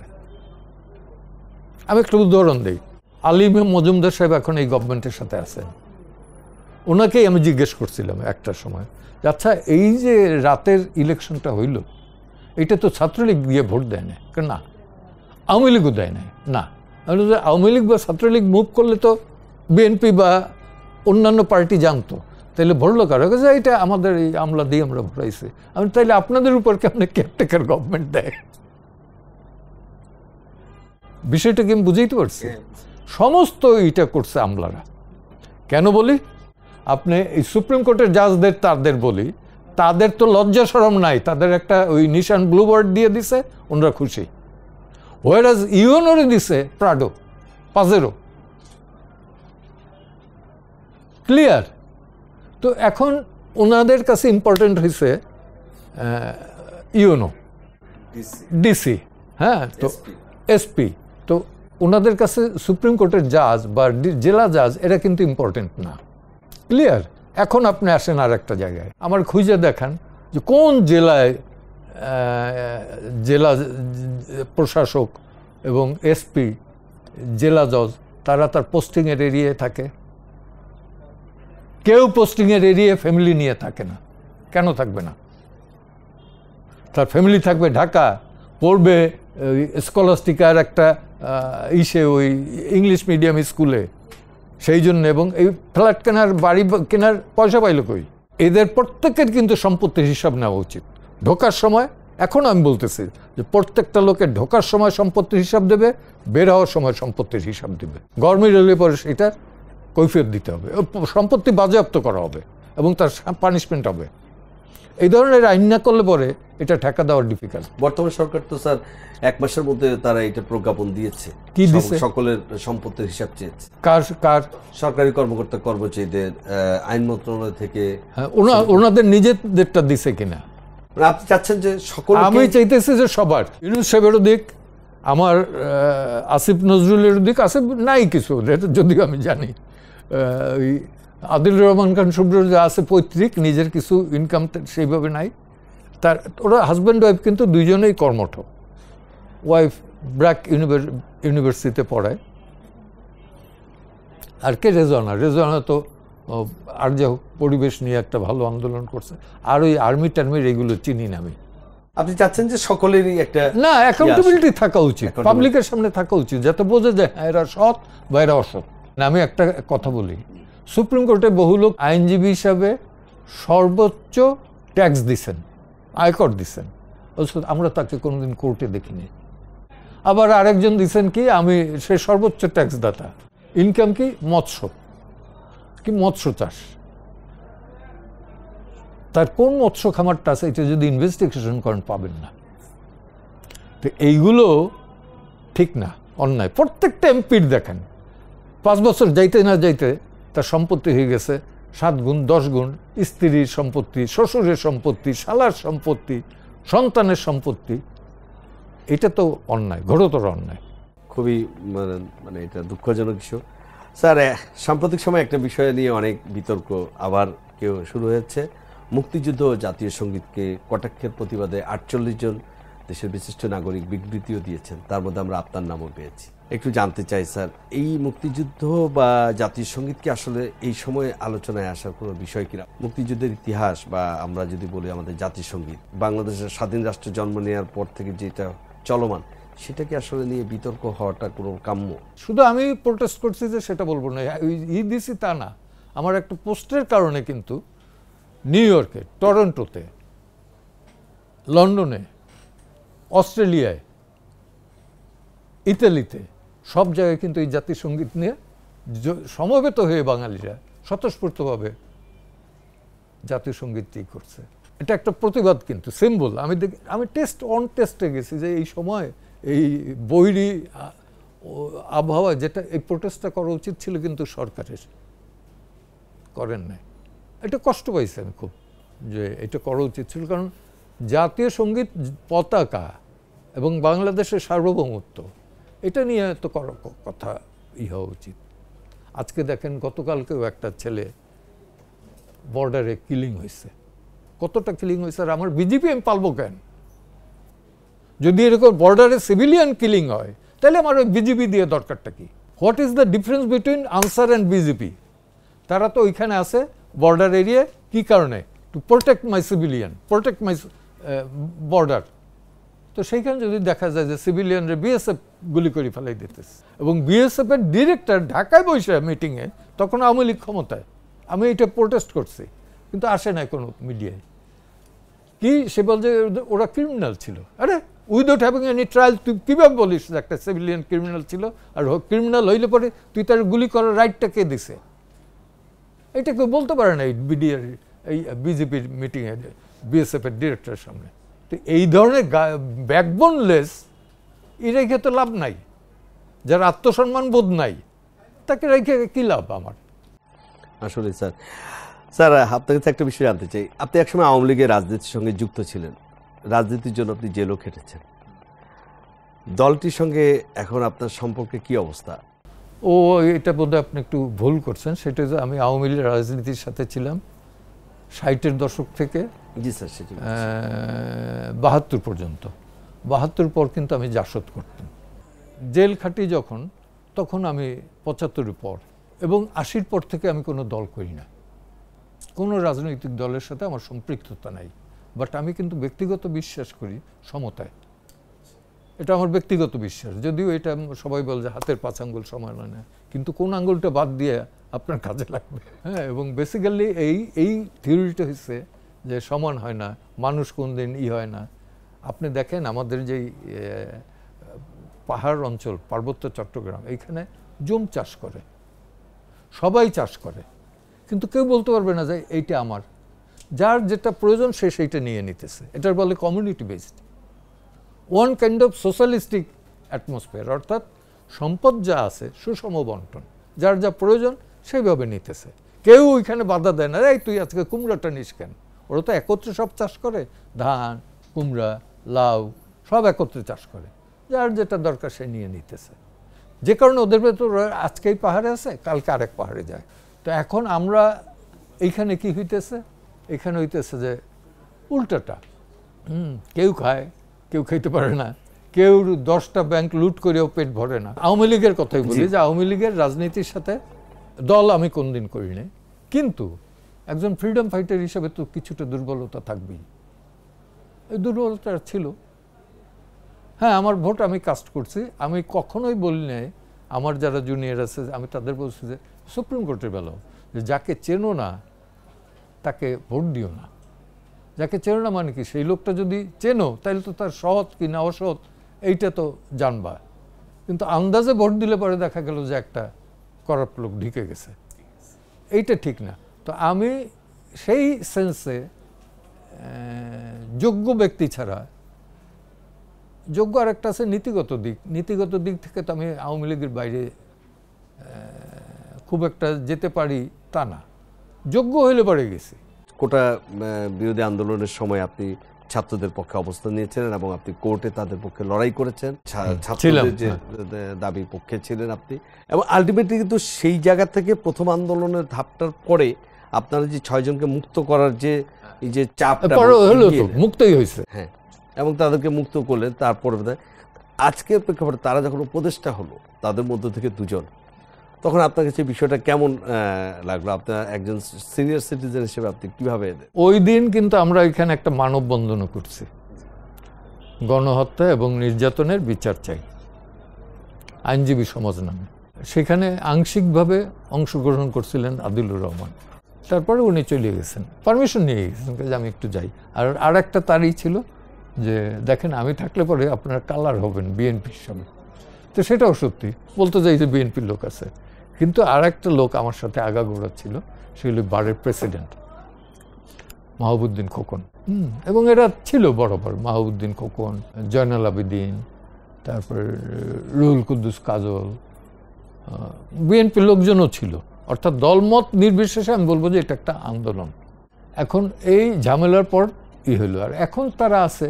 আমি একটা উদাহরণ দিই। আলী মজুমদার সাহেব এখন এই গভর্নমেন্টের সাথে আছেন। ওনাকেই আমি জিজ্ঞেস করছিলাম একটা সময়, আচ্ছা এই যে রাতের ইলেকশনটা হইল, এটা তো ছাত্রলীগ দিয়ে ভোট দেয় না কেন? না, আওয়ামী লীগও দেয় নাই। না, আওয়ামী লীগ বা ছাত্রলীগ মুভ করলে তো বিএনপি বা অন্যান্য পার্টি জানতো, তাহলে ভরলো কারো কাছে? এটা আমাদের এই আমলা দিয়ে আমরা ভরাইছি। আমি তাইলে আপনাদের উপর কেমন কেয়ারটেকার গভর্নমেন্ট দেয়? বিষয়টা কি আমি বুঝাইতে পারছি? সমস্ত এটা করছে আমলারা। কেন বলি? আপনি এই সুপ্রিম কোর্টের জাজদের তাদের বলি, তাদের তো লজ্জা শরম নাই, তাদের একটা ওই নিশান ব্লু বোর্ড দিয়ে দিছে, ওনারা খুশি। হোয়ারাজ ইউএনওরে দিছে প্রাডো, পাজেরো, ক্লিয়ার। তো এখন ওনাদের কাছে ইম্পর্টেন্ট হয়েছে ইউনো, ডিসি, হ্যাঁ, তো এসপি। তো ওনাদের কাছে সুপ্রিম কোর্টের জাজ বা জেলা জাজ এরা কিন্তু ইম্পর্টেন্ট না, ক্লিয়ার। এখন আপনি আসেন আর একটা জায়গায়, আমার খুঁজে দেখান যে কোন জেলায় জেলা প্রশাসক এবং এসপি, জেলা জজ, তারা তার পোস্টিংয়ের এরিয়ায় থাকে। কেউ পোস্টিংয়ের এরিয়ায় ফ্যামিলি নিয়ে থাকে না। কেন থাকবে না? তার ফ্যামিলি থাকবে ঢাকা, পড়বে স্কলাস্টিকার একটা ওই ইংলিশ মিডিয়াম স্কুলে, সেই জন্য। এবং এই ফ্ল্যাট কেনার, বাড়ি কেনার পয়সা পাইল কই? এদের প্রত্যেকের কিন্তু সম্পত্তির হিসাব নেওয়া উচিত ঢোকার সময়। এখন আমি বলতেছি যে প্রত্যেকটা লোকের ঢোকার সময় সম্পত্তির হিসাব দেবে, বের হওয়ার সময় সম্পত্তির হিসাব দেবে। গরমিল হলে পরে সেটা কৈফিয়ত দিতে হবে, সম্পত্তি বাজেয়াপ্ত করা হবে এবং তার পানিশমেন্ট হবে। এই ধরনের আইন না করলে পরে এটা ঠেকা দেওয়া ডিফিকাল্ট। বর্তমান সরকার তো স্যার 1 মাসের মধ্যে তারা এটা প্রজ্ঞাপন দিয়েছে, কি দিয়েছে? সকলের সম্পত্তির হিসাব চেয়েছে। কার? সরকারি কর্মকর্তা কর্মচারীদের, আইন মন্ত্রণালয় থেকে। ওনাদের নিজেদেরটা দিছে কিনা? আপনি চাচ্ছেন যে সকল? আমি চাইতেছি যে সবার, ইউনূস সাহেবেরও দিক, আমার আসিফ নজরুলের দিক। আসিফ নাই কিছু, যদিও আমি জানি। ওই আদিল রহমান খান শুভ্র যে আছে পৈতৃক, নিজের কিছু ইনকাম সেইভাবে নাই তার। ওরা হাজব্যান্ড ওয়াইফ কিন্তু দুইজনেই কর্মঠ। ওয়াইফ ব্র্যাক ইউনিভার্সিটিতে পড়ায়। আর কে? রেজওয়ানা তো আর যে পরিবেশ নিয়ে একটা ভালো আন্দোলন করছে। আর ওই আর্মি টার্মির এগুলো চিনি না আমি। আপনি চাচ্ছেন যে সকলেরই একটা না, অ্যাকাউন্টেবিলিটি থাকা উচিত, পাবলিকের সামনে থাকা উচিত, যাতে বোঝা যায় এরা সৎ বা এরা অসৎ। আমি একটা কথা বলি, সুপ্রিম কোর্টে বহু লোক আইনজীবী হিসাবে সর্বোচ্চ ট্যাক্স দিচ্ছেন, আয়কর দিচ্ছেন, আমরা তাকে কোনোদিন কোর্টে দেখিনি। আবার আরেকজন দিচ্ছেন কি, সে সর্বোচ্চ ট্যাক্স দাতা, ইনকাম কি মৎস্য চাষ। তার কোন মৎস্য খামারটা আছে এটা যদি ইনভেস্টিগেশন করেন পাবেন না। তো এইগুলো ঠিক না, অন্যায়। প্রত্যেকটা এমপির দেখেন 5 বছর যাইতে না যাইতে তার সম্পত্তি হয়ে গেছে 7 গুণ 10 গুণ, স্ত্রীর সম্পত্তি, শ্বশুরের সম্পত্তি, শালার সম্পত্তি, সন্তানের সম্পত্তি। এটা তো অন্যায়, ঘোরতর অন্যায়। খুবই মানে এটা দুঃখজনক কিছু। স্যার, সাম্প্রতিক সময় একটা বিষয় নিয়ে অনেক বিতর্ক আবার কেউ শুরু হয়েছে। মুক্তিযুদ্ধ ও জাতীয় সঙ্গীতকে কটাক্ষের প্রতিবাদে 48 জন দেশের বিশিষ্ট নাগরিক বিবৃতিও দিয়েছেন, তার মধ্যে আমরা আপনার নামও পেয়েছি। একটু জানতে চাই স্যার, এই মুক্তিযুদ্ধ বা জাতীয় সঙ্গীত কি আসলে এই সময় আলোচনায় আসার কোনো বিষয় কিনা? মুক্তিযুদ্ধের ইতিহাস বা আমরা যদি বলি আমাদের জাতীয় সঙ্গীত, বাংলাদেশের স্বাধীন রাষ্ট্র জন্ম নেওয়ার পর থেকে যেটা চলমান, সেটা কি আসলে নিয়ে বিতর্ক হওয়াটা কোনো কাম্য? শুধু আমি প্রোটেস্ট করছি যে সেটা বলবো না, দিছি তা না। আমার একটা পোস্টের কারণে কিন্তু নিউ ইয়র্কে, টরন্টোতে, লন্ডনে, অস্ট্রেলিয়ায়, ইতালিতে, সব জায়গায় কিন্তু এই জাতীয় সঙ্গীত নিয়ে সমবেত হয়ে বাঙালিরা স্বতঃস্ফূর্তভাবে জাতীয় সঙ্গীতটি করছে। এটা একটা প্রতিবাদ, কিন্তু সিম্বল। আমি টেস্টে গেছি যে এই সময় এই বৈরী আবহাওয়া, যেটা এই প্রোটেস্টটা করা উচিত ছিল কিন্তু সরকারের করেন নাই। এটা কষ্ট পাইছি আমি খুব, যে এটা করা উচিত ছিল। কারণ জাতীয় সঙ্গীত, পতাকা এবং বাংলাদেশের সার্বভৌমত্ব, এটা নিয়ে তো কথা হওয়া উচিত। আজকে দেখেন, গতকালকেও একটা ছেলে বর্ডারে কিলিং হয়েছে। কতটা কিলিং হয়েছে? আর আমার বিজেপি আমি পালবো কেন? যদি এরকম বর্ডারে সিভিলিয়ান কিলিং হয়, তাহলে আমার ওই বিজেপি দিয়ে দরকারটা কি? What is the difference between answer and BJP? তারা তো ওইখানে আছে বর্ডার এরিয়া, কি কারণে? To protect my civilian, protect my border. তো সেইখানে যদি দেখা যায় যে সিভিলিয়ানরা বিএসএফ গুলি করে ফেলাই দিতেছে, এবং বিএসএফ এর ডিরেক্টর ঢাকায় বসে মিটিংয়ে, তখন আওয়ামী লীগ ক্ষমতায়, আমি এটা প্রোটেস্ট করছি, কিন্তু আসে না কোনো মিডিয়ায়। কি সে বলছে ওরা ক্রিমিনাল ছিল? আরে উইদাউট হ্যাভিং এনি ট্রায়াল তুই কীভাবে বলিস যে একটা সিভিলিয়ান ক্রিমিনাল ছিল? আর ক্রিমিনাল হইলে পরে তুই তার গুলি করার রাইটটা কে দিছে? এটা কেউ বলতে পারে না এই বিজেপির মিটিংয়ে বিএসএফ এর ডিরেক্টরের সামনে। তো এই ধরনের ব্যাকবোনলেস রেখে তো লাভ নাই। যার আত্মসম্মান বোধ নাই তাকে রেখে কী লাভ আমার? আসলে স্যার আপনার কাছে একটা বিষয় জানতে চাই। আপনি একসময় আওয়ামী লীগের রাজনীতির সঙ্গে যুক্ত ছিলেন, রাজনীতির জন্য আপনি জেলও খেটেছেন। দলটির সঙ্গে এখন আপনার সম্পর্কে কি অবস্থা? এটা বোধহয় আপনি একটু ভুল করছেন। সেটা যে আমি আওয়ামী লীগের রাজনীতির সাথে ছিলাম 60-এর দশক থেকে জি স্যার, সেটা 72 পর্যন্ত। 72 পর কিন্তু আমি জাসদ করতাম। জেল খাটি যখন, তখন আমি 75-এর পর এবং 80-র পর থেকে আমি কোনো দল করি না, কোনো রাজনৈতিক দলের সাথে আমার সম্পৃক্ততা নাই। বাট আমি কিন্তু ব্যক্তিগত বিশ্বাস করি সমতায়। এটা আমার ব্যক্তিগত বিশ্বাস, যদিও এটা সবাই বলে যে হাতের 5 আঙ্গুল সমান হয় না, কিন্তু কোন আঙ্গুলটা বাদ দিয়ে আপনার কাজে লাগবে। হ্যাঁ, এবং বেসিক্যালি এই থিওরিটা হচ্ছে যে সমান হয় না, মানুষ কোন দিন হয় না। আপনি দেখেন আমাদের যেই পাহাড় অঞ্চল, পার্বত্য চট্টগ্রাম, এইখানে জুম চাষ করে, সবাই চাষ করে, কিন্তু কেউ বলতে পারবে না যে এইটা আমার। যার যেটা প্রয়োজন সে সেইটা নিয়ে নিতেছে। এটার বলে community based, one kind of socialistic atmosphere. অর্থাৎ সম্পদ যা আছে সুষম বন্টন, যার যা প্রয়োজন সেইভাবে নিতেছে। কেউ ওইখানে বাধা দেয় না, এই তুই আজকে কুমড়াটা নিস কেন? ওরা তো একত্রে সব চাষ করে, ধান, কুমড়া, লাউ সব একত্রে চাষ করে, যার যেটা দরকার সে নিয়ে নিতেছে। যে কারণে ওদের ভেতর আজকেই পাহাড়ে আছে, কালকে আরেক পাহাড়ে যায়। তো এখন আমরা এইখানে কি হইতেছে? এখানে হইতেছে যে উল্টাটা, কেউ খায়, কেউ খাইতে পারে না, কেউ 10টা ব্যাংক লুট করেও পেট ভরে না। আওয়ামী লীগের কথাই বলি যে আওয়ামী লীগের রাজনীতির সাথে দল আমি কোনদিন করি নাই, কিন্তু একজন ফ্রিডম ফাইটার হিসেবে তো কিছুটা দুর্বলতা থাকবেই। এই দুর্বলতা ছিল। হ্যাঁ, আমার ভোট আমি কাস্ট করছি। আমি কখনোই বলি নাই, আমার যারা জুনিয়র আছে আমি তাদের বলছি যে সুপ্রিম কোর্টের বেলাও, যে যাকে চেনো না তাকে ভোট দিও না। যাকে চেনো না মানে কি, সেই লোকটা যদি চেনো তাহলে তো তার সৎ কি না অসৎ এইটা তো জানবা, কিন্তু আন্দাজে ভোট দিলে পরে দেখা গেল যে একটা করাপ্ট লোক ঢুকে গেছে, এইটা ঠিক না। তো আমি সেই সেন্সে যোগ্য ব্যক্তি ছাড়া, যোগ্য আর একটা আছে নীতিগত দিক। নীতিগত দিক থেকে তো আমি আওয়ামী লীগের বাইরে খুব একটা যেতে পারি তা না, যোগ্য হইলে পরে গেছি। কোটা বিরোধী আন্দোলনের সময় আপনি ছাত্রদের পক্ষে অবস্থান নিয়েছিলেন এবং আপনি কোর্টে তাদের পক্ষে লড়াই করেছেন, ছাত্রদের যে দাবির পক্ষে ছিলেন আপনি, এবং আলটিমেটলি কিন্তু সেই জায়গা থেকে প্রথম আন্দোলনের ধাপটার পরে আপনারা যে 6 জনকে মুক্ত করার যে এই যে চাপটা হলো, তো মুক্তই হয়েছে। হ্যাঁ, এবং তাদেরকে মুক্ত করলেন। তারপরে আজকের প্রেক্ষাপটে তারা যখন উপদেষ্টা হলো, তাদের মধ্য থেকে 2 জন, তখন আপনার কাছে বিষয়টা কেমন লাগলো? আপনার একজন সিনিয়র সিটিজেন হিসেবে আপনি কিভাবে? ওই দিন কিন্তু আমরা এখানে একটা মানববন্ধনও করছি, গণহত্যা এবং নির্যাতনের বিচার চাই, আইনজীবী সমাজ নামে। সেখানে আংশিকভাবে অংশগ্রহণ করছিলেন আদিলুর রহমান। তারপরে উনি চলে গেছেন, পারমিশন নিয়ে গেছেন যে আমি একটু যাই। আর একটা তারই ছিল যে দেখেন আমি থাকলে পরে আপনার কালার হবেন বিএনপির সঙ্গে। তো সেটাও সত্যি, বলতে চাই যে বিএনপির লোক আছে, কিন্তু আর একটা লোক আমার সাথে আগাগোড়া ছিল, সেগুলি বারের প্রেসিডেন্ট মাহবুবউদ্দিন খোকন। এবং এরা ছিল বরাবর, মাহবুবউদ্দিন খোকন, জয়নাল আবেদিন, তারপর রুহুল কুদ্দুস কাজল, বিএনপির লোকজনও ছিল। অর্থাৎ দলমত নির্বিশেষে আমি বলবো যে এটা একটা আন্দোলন। এখন এই ঝামেলার পর হইলো, আর এখন তারা আছে,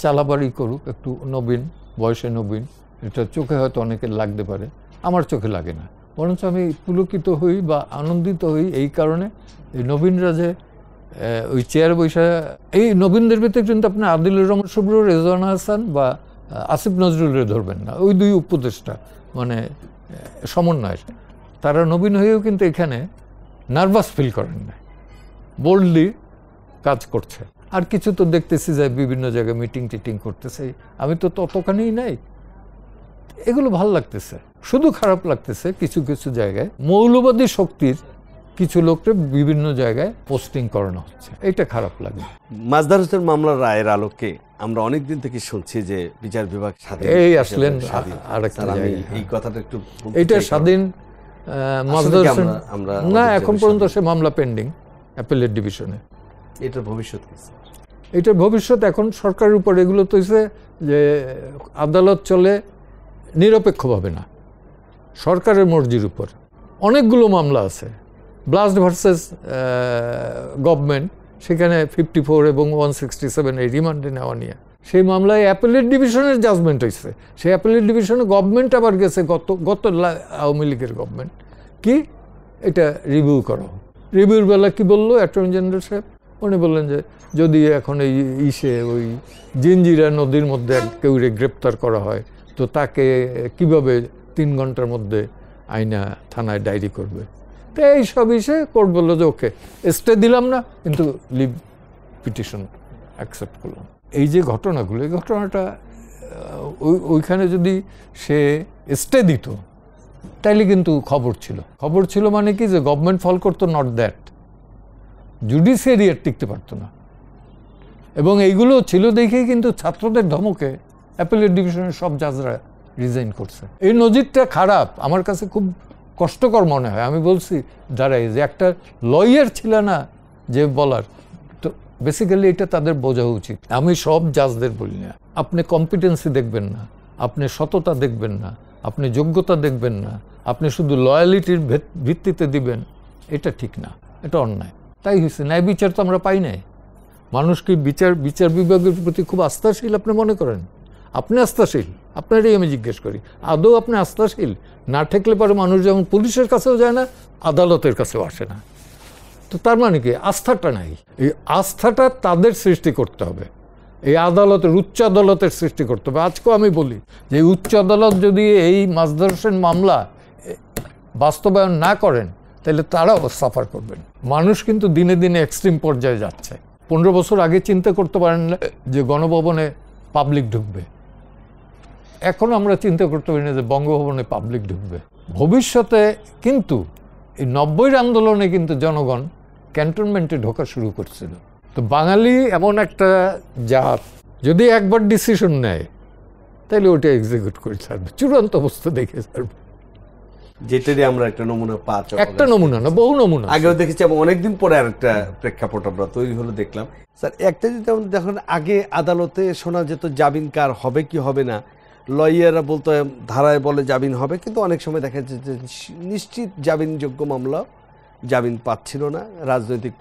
চালাবাড়ি করুক, একটু নবীন বয়সে নবীন, এটা চোখে হয়তো অনেকের লাগতে পারে, আমার চোখে লাগে না। বরঞ্চ আমি পুলকিত হই বা আনন্দিত হই এই কারণে, এই নবীনরা যে ওই চেয়ার বৈশা, এই নবীনদের ভিতরে কিন্তু আপনি আদিলুর রহমান শুভ্র, রেজওয়ান হাসান বা আসিফ নজরুলের ধরবেন না, ওই 2 উপদেষ্টা মানে সমন্বয়ের, তারা নবীন হয়েও কিন্তু এখানে নার্ভাস ফিল করেন না, বোল্ডলি কাজ করছে। আর কিছু তো দেখতেছি যে বিভিন্ন জায়গায় মিটিং টিটিং করতেছে, আমি তো ততখানিই নাই। এগুলো ভাল লাগতেছে, শুধু খারাপ লাগতেছে কিছু কিছু জায়গায় মৌলবাদী শক্তির কিছু লোককে বিভিন্ন জায়গায় পোস্টিং করানো হচ্ছে, এটা খারাপ লাগে। মাজদার হোসেন মামলার রায়ের আলোকে আমরা অনেকদিন থেকে শুনছি যে বিচার বিভাগ স্বাধীন। এই আসলেন আরেকটা জায়গায়, এই কথাটা একটু, এটা স্বাধীন মাজদার হোসেন না, এখন পর্যন্ত সে মামলা পেন্ডিং অ্যাপেলেট ডিভিশনে। এটার ভবিষ্যৎ কি? এটার ভবিষ্যৎ এখন সরকারের উপর। এগুলো তো হচ্ছে যে আদালত চলে নিরপেক্ষভাবে না, সরকারের মর্জির উপর। অনেকগুলো মামলা আছে, ব্লাস্ট ভার্সেস গভর্নমেন্ট, সেখানে 54 এবং 167 এই রিমান্ডে নেওয়া নিয়ে সেই মামলায় অ্যাপেলেট ডিভিশনের জাজমেন্ট হয়েছে। সেই অ্যাপেলেট ডিভিশনে গভর্নমেন্ট আবার গেছে, গত আওয়ামী লীগের গভর্নমেন্ট, কি এটা রিভিউ করা হোক। রিভিউর বেলা কি বললো অ্যাটর্নি জেনারেল সাহেব? উনি বললেন যে যদি এখন এই ওই জিঞ্জিরা নদীর মধ্যে কেউ গ্রেপ্তার করা হয় তো তাকে কিভাবে 3 ঘন্টার মধ্যে আইনা থানায় ডায়েরি করবে। তো এইসব কোর্ট বললো যে ওকে, স্টে দিলাম না, কিন্তু লিভ পিটিশন অ্যাকসেপ্ট করলাম। এই যে ঘটনাগুলো, এই ঘটনাটা ওইখানে যদি সে স্টে দিত তাইলে কিন্তু খবর ছিল মানে কি, যে গভর্নমেন্ট ফল করতো, নট দ্যাট জুডিশিয়ারি আর টিকতে পারতো না। এবং এইগুলো ছিল দেখেই কিন্তু ছাত্রদের ধমকে অ্যাপেলেট ডিভিশনের সব জাজরা রিজাইন করছে। এই নজিরটা খারাপ, আমার কাছে খুব কষ্টকর মনে হয়। আমি বলছি দাঁড়াই যে একটা লয়ার ছিল না যে বলার, তো বেসিক্যালি এটা তাদের বোঝা উচিত। আমি সব জাজদের বলি না, আপনি কম্পিটেন্সি দেখবেন না, আপনি সততা দেখবেন না, আপনি যোগ্যতা দেখবেন না, আপনি শুধু লয়ালিটির ভিত্তিতে দিবেন, এটা ঠিক না, এটা অন্যায়। তাই হয়েছে, ন্যায় বিচার তো আমরা পাই নাই। মানুষ কি বিচার বিভাগের প্রতি খুব আস্থাশীল আপনি মনে করেন? আপনি আস্থাশীল? আপনারই আমি জিজ্ঞেস করি, আদৌ আপনি আস্থাশীল? না ঠেকলে পরে মানুষ যেমন পুলিশের কাছেও যায় না, আদালতের কাছেও আসে না। তো তার মানে কি, আস্থাটা নাই। এই আস্থাটা তাদের সৃষ্টি করতে হবে, এই আদালতের, উচ্চ আদালতের সৃষ্টি করতে হবে। আজকেও আমি বলি যে উচ্চ আদালত যদি এই মাসদার হোসেন মামলা বাস্তবায়ন না করেন তাহলে তারাও সাফার করবেন। মানুষ কিন্তু দিনে দিনে এক্সট্রিম পর্যায়ে যাচ্ছে। 15 বছর আগে চিন্তা করতে পারেন না যে গণভবনে পাবলিক ঢুকবে, এখন আমরা চিন্তা করতে পারি না যে বঙ্গভবনে পাবলিক ঢুকবে। ভবিষ্যতে কিন্তু এই 90-এর আন্দোলনে কিন্তু জনগণ ক্যান্টনমেন্টে ঢোকা শুরু করছিল। তো বাঙালি এমন একটা জাত, যদি একবার ডিসিশন নেয় তাহলে ওটা এক্সিকিউট করে ছাড়বে, চূড়ান্ত অবস্থা দেখে ছাড়বে। যেটারই আমরা একটা নমুনা পাচ্ছি, একটা নমুনা না, বহু নমুনা আগেও দেখেছি এবং অনেকদিন পরে আর একটা প্রেক্ষাপট আমরা তৈরি হলো দেখলাম। স্যার, একটা যদি দেখুন, আগে আদালতে শোনা যেত জামিন কার হবে কি হবে না, লয়াররা বলতো ধারায় বলে জামিন হবে, কিন্তু অনেক সময় দেখা যাচ্ছে যে নিশ্চিত জামিনযোগ্য মামলা জামিন পাচ্ছিল না রাজনৈতিক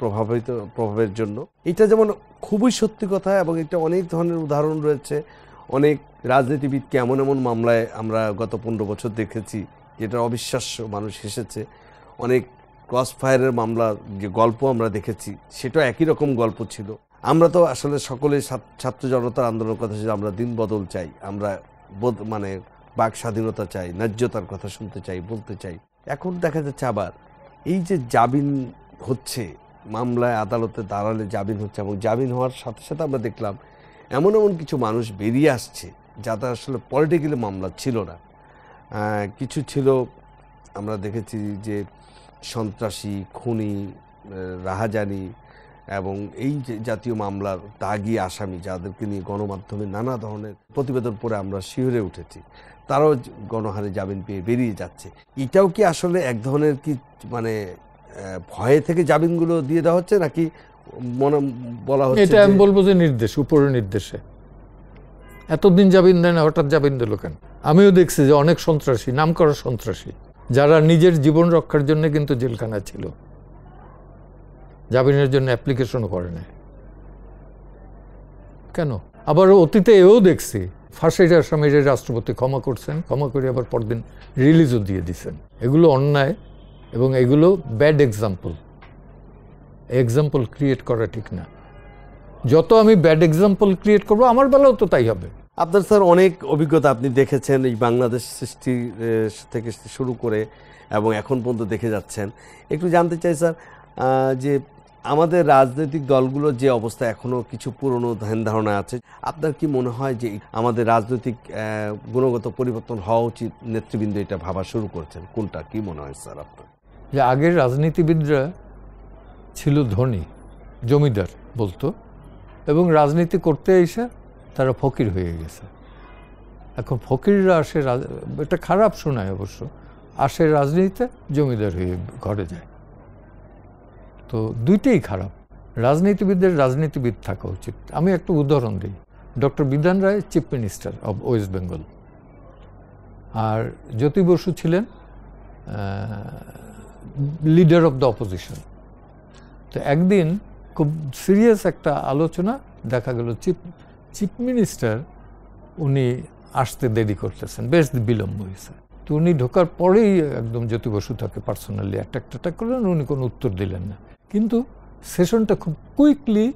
প্রভাবের জন্য। এটা যেমন খুবই সত্যি কথা, এবং এটা অনেক ধরনের উদাহরণ রয়েছে। অনেক রাজনীতিবিদকে এমন এমন মামলায় আমরা গত 15 বছর দেখেছি যেটা অবিশ্বাস্য, মানুষ হেসেছে। অনেক ক্রস ফায়ারের মামলা যে গল্প আমরা দেখেছি, সেটা একই রকম গল্প ছিল। আমরা তো আসলে সকলে ছাত্র জনতার আন্দোলনের কথা ছিল, আমরা দিন বদল চাই, আমরা মানে বাক স্বাধীনতা চাই, ন্যায্যতার কথা শুনতে চাই, বলতে চাই। এখন দেখা যাচ্ছে আবার এই যে জামিন হচ্ছে, মামলায় আদালতে দাঁড়ালে জামিন হচ্ছে, এবং জামিন হওয়ার সাথে সাথে আমরা দেখলাম এমন এমন কিছু মানুষ বেরিয়ে আসছে যাদের আসলে পলিটিক্যালি মামলা ছিল না। কিছু ছিল, আমরা দেখেছি যে সন্ত্রাসী, খুনি, রাহাজানি এবং এই জাতীয় মামলার দাগি আসামি, যাদেরকে নিয়ে গণমাধ্যমে নানা ধরনের প্রতিবেদন পড়ে আমরা শিহরে উঠেছি, তারাও গণহারে জামিন পেয়ে বেরিয়ে যাচ্ছে। এটাও কি আসলে এক ধরনের কি মানে ভয়ে থেকে জামিনগুলো দিয়ে দেওয়া হচ্ছে, নাকি মনে বলা হচ্ছে? এটা আমি বলবো যে নির্দেশ, উপরের নির্দেশে। এতদিন জামিন দেয় না, হঠাৎ জামিন দিল কেন? আমিও দেখছি যে অনেক সন্ত্রাসী, নাম করা সন্ত্রাসী, যারা নিজের জীবন রক্ষার জন্য কিন্তু জেলখানা ছিল, জামিনের জন্য অ্যাপ্লিকেশনও করে না। কেন? আবার অতীতে এও দেখছি ফাঁসির আসামিদের রাষ্ট্রপতি ক্ষমা করছেন, ক্ষমা করে আবার পরদিন রিলিজও দিয়ে দিচ্ছেন। এগুলো অন্যায় এবং এগুলো ব্যাড এক্সাম্পল ক্রিয়েট করা ঠিক না। যত আমি ব্যাড এক্সাম্পল ক্রিয়েট করবো, আমার বেলাও তো তাই হবে। আপনার স্যার অনেক অভিজ্ঞতা আপনি দেখেছেন, এই বাংলাদেশ সৃষ্টি থেকে শুরু করে এবং এখন পর্যন্ত দেখে যাচ্ছেন। একটু জানতে চাই স্যার, যে আমাদের রাজনৈতিক দলগুলোর যে অবস্থা, এখনও কিছু পুরনো ধ্যান ধারণা আছে, আপনার কি মনে হয় যে আমাদের রাজনৈতিক গুণগত পরিবর্তন হওয়া উচিত? নেতৃবৃন্দ এটা ভাবা শুরু করছেন, কোনটা কি মনে হয় স্যার আপনার? যে আগের রাজনীতিবিদরা ছিল ধনী, জমিদার বলতো, এবং রাজনীতি করতে এসে তারা ফকির হয়ে গেছে। এখন ফকিররা আসে, এটা খারাপ শোনায় অবশ্য, আসে রাজনীতিতে, জমিদার হয়ে ঘরে যায়। তো দুইটাই খারাপ। রাজনীতিবিদদের রাজনীতিবিদ থাকা উচিত। আমি একটা উদাহরণ দিই, doctor Bidhan Roy chief minister of West Bengal, আর জ্যোতি বসু ছিলেন লিডার অফ দ্য অপোজিশন। তো একদিন খুব সিরিয়াস একটা আলোচনা, দেখা গেল চিফ মিনিস্টার উনি আসতে দেরি করতেছেন, বেশ বিলম্ব হয়েছে। তো উনি ঢোকার পরেই একদম জ্যোতি বসু তাকে পার্সোনালি অ্যাটাক করলেন, উনি কোনো উত্তর দিলেন না, কিন্তু সেশনটা খুব কুইকলি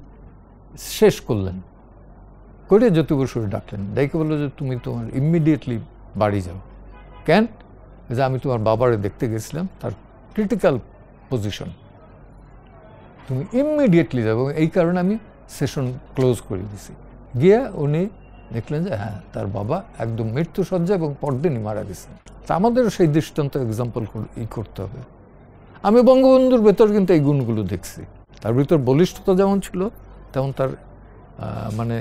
শেষ করলেন। করে জ্যোতি বসুর ডাকলেন, ডেকে বললো যে তুমি তোমার ইমিডিয়েটলি বাড়ি যাও। কেন? যে আমি তোমার বাবারে দেখতে গেছিলাম, তার ক্রিটিক্যাল পজিশন, তুমি ইমিডিয়েটলি যাবো, এই কারণে আমি সেশন ক্লোজ করে দিছি। গিয়ে উনি দেখলেন যে হ্যাঁ, তার বাবা একদম মৃত্যুসজ্জা এবং পরদিনই মারা গেছে। তা আমাদেরও সেই দৃষ্টান্ত এক্সাম্পল করতে হবে। আমি বঙ্গবন্ধুর ভেতর কিন্তু এই গুণগুলো দেখছি। তার ভিতর বলিষ্ঠতা যেমন ছিল, তেমন তার মানে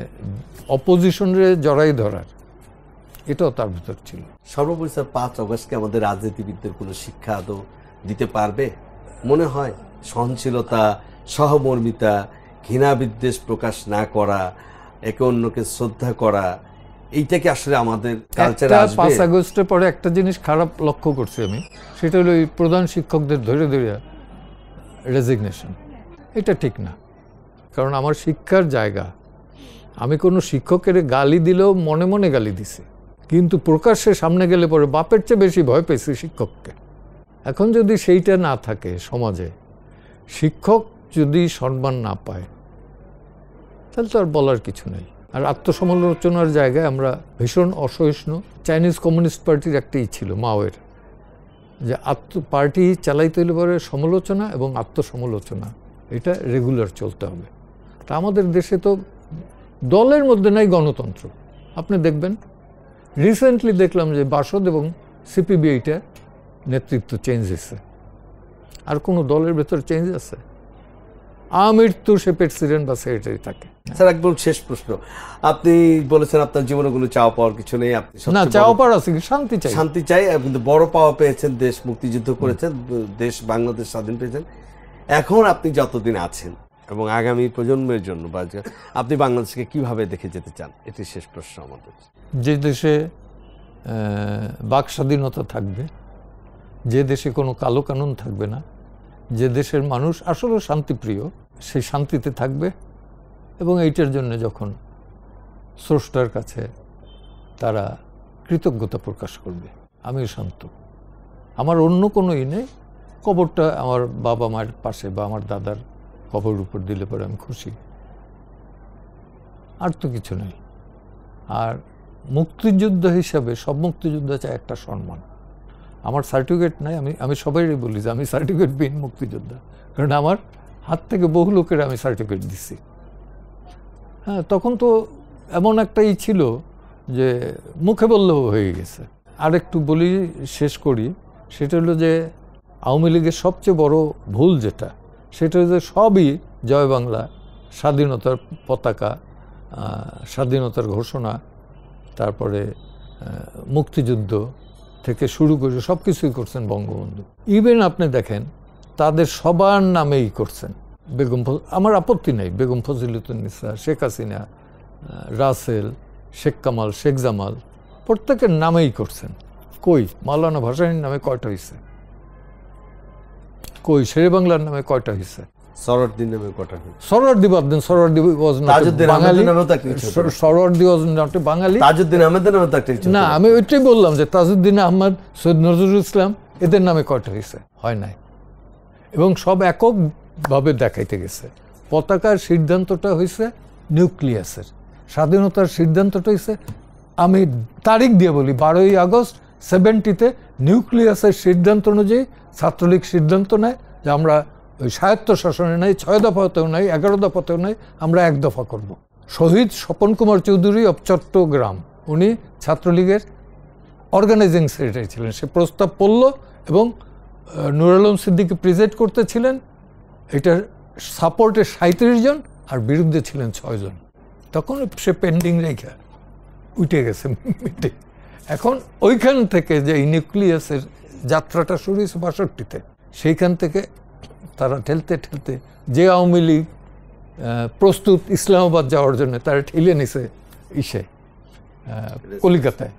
অপোজিশনে জড়াই ধরার এটাও তার ভিতর ছিল। সর্বোপরি স্যার, 5 অগস্টকে আমাদের রাজনীতিবিদদের কোনো শিক্ষা আদৌ দিতে পারবে মনে হয়? সহনশীলতা, সহমর্মিতা, ঘৃণা বিদ্বেষ প্রকাশ না করা, একে অন্যকে শ্রদ্ধা করা, এইটাকে আসলে আমাদের কালচারে আসবে। 5 আগস্টের পরে একটা জিনিস খারাপ লক্ষ্য করছি আমি, সেটা হলো এই প্রধান শিক্ষকদের ধরে রেজিগনেশন। এটা ঠিক না, কারণ আমার শিক্ষার জায়গা, আমি কোনো শিক্ষকের গালি দিলেও মনে মনে গালি দিছি, কিন্তু প্রকাশ্যে সামনে গেলে পরে বাপের চেয়ে বেশি ভয় পেয়েছি শিক্ষককে। এখন যদি সেইটা না থাকে সমাজে, শিক্ষক যদি সম্মান না পায়, তাহলে তো আর বলার কিছু নেই। আর আত্মসমালোচনার জায়গায় আমরা ভীষণ অসহিষ্ণু। চাইনিজ কমিউনিস্ট পার্টির একটাই ছিল, মাওয়ের, যে পার্টি চালাইতে হলে পরে সমালোচনা এবং আত্মসমালোচনা এটা রেগুলার চলতে হবে। তা আমাদের দেশে তো দলের মধ্যে নাই গণতন্ত্র। আপনি দেখবেন রিসেন্টলি দেখলাম যে বাসদ এবং সিপিবি এইটা নেতৃত্ব চেঞ্জ হয়েছে। আর কোনো দলের ভেতর চেঞ্জ আছে? আমৃত্যু সে প্রেসিডেন্ট বা সেক্রেটারি থাকে। স্যার, একদম শেষ প্রশ্ন। আপনি বলেছেন আপনার জীবনে কোনো চাওয়া পাওয়ার কিছু নেই, আপনি না চাওয়া পাওয়ার আছে, শান্তি চাই। শান্তি চাই, কিন্তু বড় পাওয়া পেয়েছেন, দেশ মুক্তিযুদ্ধ করেছেন, দেশ বাংলাদেশ স্বাধীন পেয়েছেন। এখন আপনি যতদিন আছেন এবং আগামী প্রজন্মের জন্য আপনি বাংলাদেশকে কিভাবে দেখে যেতে চান? এটি শেষ প্রশ্ন আমাদের। যে দেশে বাক স্বাধীনতা থাকবে, যে দেশে কোনো কালো কানুন থাকবে না, যে দেশের মানুষ আসলে শান্তিপ্রিয়, সেই শান্তিতে থাকবে এবং এইটার জন্য যখন স্রষ্টার কাছে তারা কৃতজ্ঞতা প্রকাশ করবে, আমিও শান্ত। আমার অন্য কোনো নেই। কবরটা আমার বাবা মায়ের পাশে বা আমার দাদার কবর উপর দিলে পরে আমি খুশি, আর তো কিছু নেই। আর মুক্তিযুদ্ধ হিসাবে সব মুক্তিযোদ্ধা চায় একটা সম্মান। আমার সার্টিফিকেট নাই, আমি সবাইই বলি যে আমি সার্টিফিকেটবিহীন মুক্তিযোদ্ধা, কারণ আমার হাত থেকে বহু লোকের আমি সার্টিফিকেট দিছি। হ্যাঁ, তখন তো এমন একটাই ছিল যে মুখে বললেও হয়ে গেছে। আর একটু বলি, শেষ করি, সেটা হলো যে আওয়ামী লীগের সবচেয়ে বড় ভুল যেটা, সেটা হলো যে সবই জয় বাংলা, স্বাধীনতার পতাকা, স্বাধীনতার ঘোষণা, তারপরে মুক্তিযুদ্ধ থেকে শুরু করে সব কিছুই করছেন বঙ্গবন্ধু। ইভেন আপনি দেখেন তাদের সবার নামেই করছেন। আমার আপত্তি নেই, বেগম ফজিলাতুন্নেসা, শেখ হাসিনা, রাসেল, শেখ কামাল, শেখ জামাল, প্রত্যেকের নামেই করছেন। কই মাওলানা ভাসানীর নামে কয়টা হয়েছে? কই শেরে বাংলার নামে কয়টা হয়েছে? সরওয়ার্দীর নামে কয়টা হয়েছে? সরওয়ার্দী বাদ দেন, সরওয়ার্দী ওয়াজ নট বাঙালি, সরওয়ার্দী ওয়াজ নট বাঙালি। তাজউদ্দিন আহমেদের নামে তো একটা কিছু না, আমি ওইটাই বললাম যে তাজউদ্দিন আহমদ, সৈয়দ নজরুল ইসলাম, এদের নামে কয়টা হয়েছে? হয় নাই। এবং সব এককভাবে দেখাইতে গেছে। পতাকার সিদ্ধান্তটা হয়েছে নিউক্লিয়াসের, স্বাধীনতার সিদ্ধান্তটা হয়েছে, আমি তারিখ দিয়ে বলি, 12ই আগস্ট 70-তে নিউক্লিয়াসের সিদ্ধান্ত অনুযায়ী ছাত্রলীগ সিদ্ধান্ত নেয় যে আমরা ওই স্বায়ত্ত শাসনে নাই, 6 দফাতেও নাই, 11 দফাতেও নাই, আমরা 1 দফা করব। শহীদ স্বপন কুমার চৌধুরী অব চট্টগ্রাম, উনি ছাত্রলীগের অর্গানাইজিং সেক্রেটারি ছিলেন। সে প্রস্তাব পড়ল এবং নুর আলম সিদ্দিকী প্রেজেন্ট করতেছিলেন। এটার সাপোর্টে 37 জন আর বিরুদ্ধে ছিলেন 6 জন। তখন সে পেন্ডিং রেখা উঠে গেছে মিটিং। এখন ওইখান থেকে যে নিউক্লিয়াসের যাত্রাটা শুরু হয়েছে 62-তে, সেইখান থেকে তারা ঠেলতে ঠেলতে যে আওয়ামী লীগ প্রস্তুত ইসলামাবাদ যাওয়ার জন্য, তারা ঠেলে নিছে কলিকাতায়।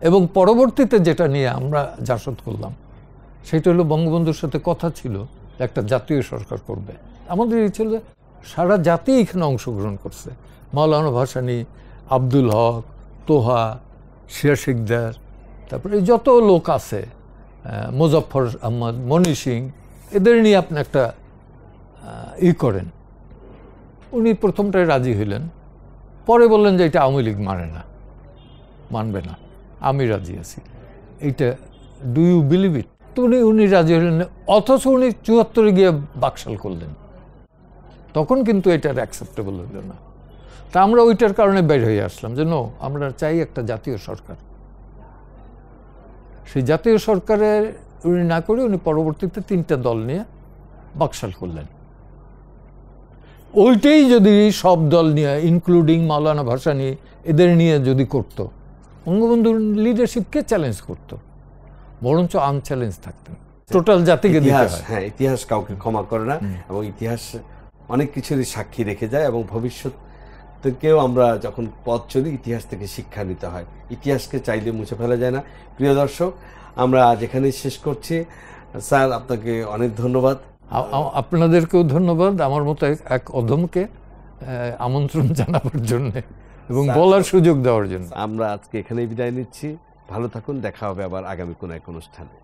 এবং পরবর্তীতে যেটা নিয়ে আমরা জাসদ করলাম, সেটা হলো বঙ্গবন্ধুর সাথে কথা ছিল একটা জাতীয় সরকার করবে। আমাদের এই ছিল যে সারা জাতি এখানে অংশগ্রহণ করছে, মাওলানা ভাসানী, আব্দুল হক, তোহা, শিয়া শিকদার, তারপরে যত লোক আছে, মোজাফফর আহমদ, মনি সিং, এদের নিয়ে আপনি একটা করেন। উনি প্রথমটায় রাজি হইলেন, পরে বললেন যে এটা আওয়ামী লীগ মানবে না, আমি রাজি আছি। এইটা ডু ইউ বিলিভ ইট? তো উনি রাজি হলেন, অথচ উনি ৭৪ গিয়ে বাকশাল করলেন। তখন কিন্তু এটার অ্যাকসেপ্টেবল হইল না। তা আমরা ওইটার কারণে বের হয়ে আসলাম যে নো, আমরা চাই একটা জাতীয় সরকার। সেই জাতীয় সরকারের উনি না করে উনি পরবর্তীতে ৩টা দল নিয়ে বাকশাল করলেন। ওইটাই যদি সব দল নিয়ে ইনক্লুডিং মাওলানা ভাসানী এদের নিয়ে যদি করত, বঙ্গবন্ধুর লিডারশিপকে চ্যালেঞ্জ করত, বরঞ্চ আনচ্যালেঞ্জ থাকতেন। টোটাল জাতিকে দিতে হয়। হ্যাঁ, ইতিহাস কাউকে ক্ষমা করে না, এবং ইতিহাস অনেক কিছুরই সাক্ষী রেখে যায়, এবং ভবিষ্যৎ থেকেও আমরা যখন পথ চলি ইতিহাস থেকে শিক্ষা নিতে হয়। ইতিহাসকে চাইলে মুছে ফেলা যায় না। প্রিয় দর্শক, আমরা আজ এখানেই শেষ করছি। স্যার, আপনাকে অনেক ধন্যবাদ। আপনাদেরকেও ধন্যবাদ আমার মতো এক অধমকে আমন্ত্রণ জানাবার জন্য এবং বলার সুযোগ দেওয়ার জন্য। আমরা আজকে এখানেই বিদায় নিচ্ছি। ভালো থাকুন, দেখা হবে আবার আগামী কোনো এক অনুষ্ঠানে।